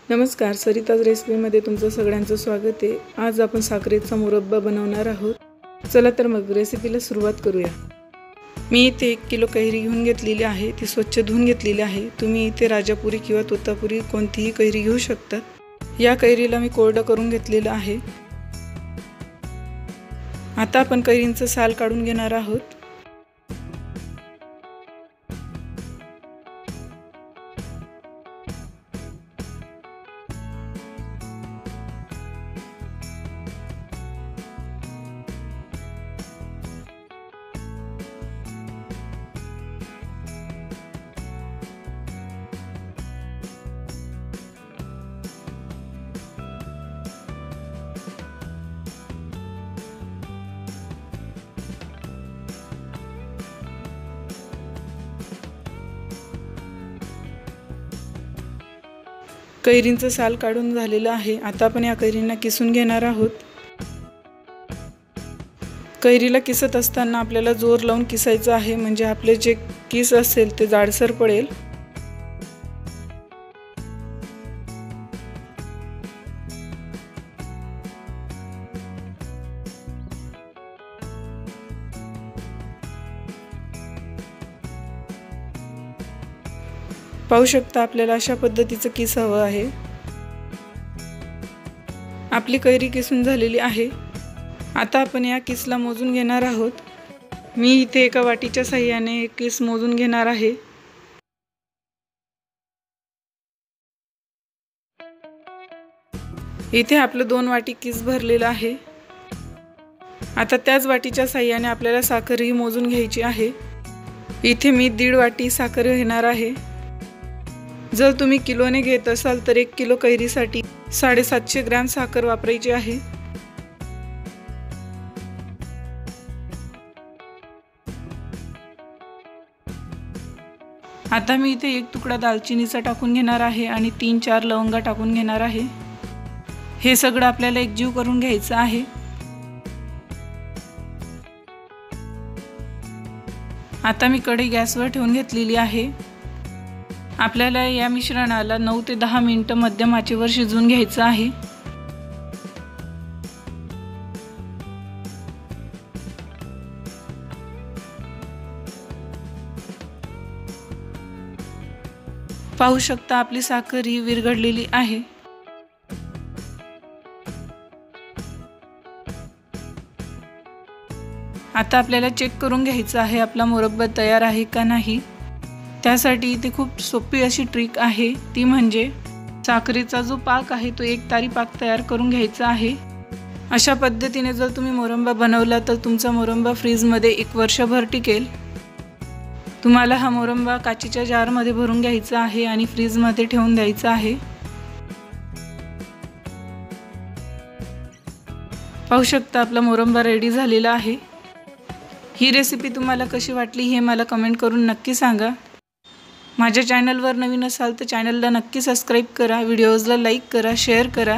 नमस्कार, सरिताज रेसिपीमध्ये तुमचं सगळ्यांचं स्वागत आहे। आज आपण साखरेचा मुरब्बा बनवणार आहोत। चला तर मग रेसिपीला सुरुवात करूया। मी इथे 1 किलो कैरी घेऊन घेतलेली आहे। ती स्वच्छ धुवून घेतलेली आहे। तुम्ही इथे राजापुरी किंवा तोतापुरी कोणतीही कैरी घेऊ शकता। या कैरीला मी कोरडं करून घेतलेलं आहे। आता आपण कैरींचं साल काढून घेणार आहोत। कैरींचं साल काढून झालेलं आहे। आता आपण या कैरींना किसून घेणार आहोत। कैरीला किसत असताना आपल्याला जोर लावून किसायचं आहे, म्हणजे आपले जे किस असेल ते जाडसर पडेल। पाहू शकता आपल्याला अशा पद्धतीचं किस हवं आहे। आपली कैरी किसून झालेली आहे। आता आपण या किसला मोजून घेणार आहोत। मी इथे एका वाटीच्या साहाय्याने एक किस मोजून घेणार आहे। इथे आपलं 2 वाटी किस भरलेलं आहे। आता त्याच वाटीच्या साहाय्याने आपल्याला साखरही मोजून घ्यायची आहे। इथे मी 1.5 वाटी साखर घेणार आहे। जर तुम्ही किलोने घेत असाल तर 1 किलो कैरीसाठी 750 ग्रॅम साखर वापरायची आहे। आता मी इथे 1 तुकडा दालचिनीचा टाकून घेणार आहे आणि 3-4 लवंगा टाकून घेणार आहे। हे सगळं आपल्याला एकजीव करून घ्यायचं आहे। आता मी कढई गॅसवर ठेवून घेतलेली आहे। आपल्याला या मिश्रणाला 9 ते 10 मिनिटं मध्यम आचेवर शिजवून घ्यायचं आहे। पाहू शकता आपली साखर ही विरघळलेली आहे। आता आपल्याला चेक करून घ्यायचं आहे आपला मुरब्बा तयार आहे का नाही। त्यासाठी इथे खूप सोपी अशी ट्रिक आहे, ती म्हणजे साखरेचा जो पाक आहे तो 1 तारी पाक तयार करून घ्यायचा आहे। अशा पद्धतीने जर तुम्ही मुरब्बा बनवला तर तुमचा मुरब्बा फ्रीजमध्ये 1 वर्षभर टिकेल। तुम्हाला हा मुरब्बा काचेच्या जारमध्ये भरून घ्यायचा आहे आणि फ्रीजमध्ये ठेवून द्यायचा आहे। पाहू शकता आपला मुरब्बा रेडी झालेला आहे। ही रेसिपी तुम्हाला कशी वाटली हे मला कमेंट करून नक्की सांगा। माझ्या चॅनलवर नवीन असाल तर चॅनलला नक्की सबस्क्राइब करा, व्हिडिओजला लाईक करा, शेअर करा।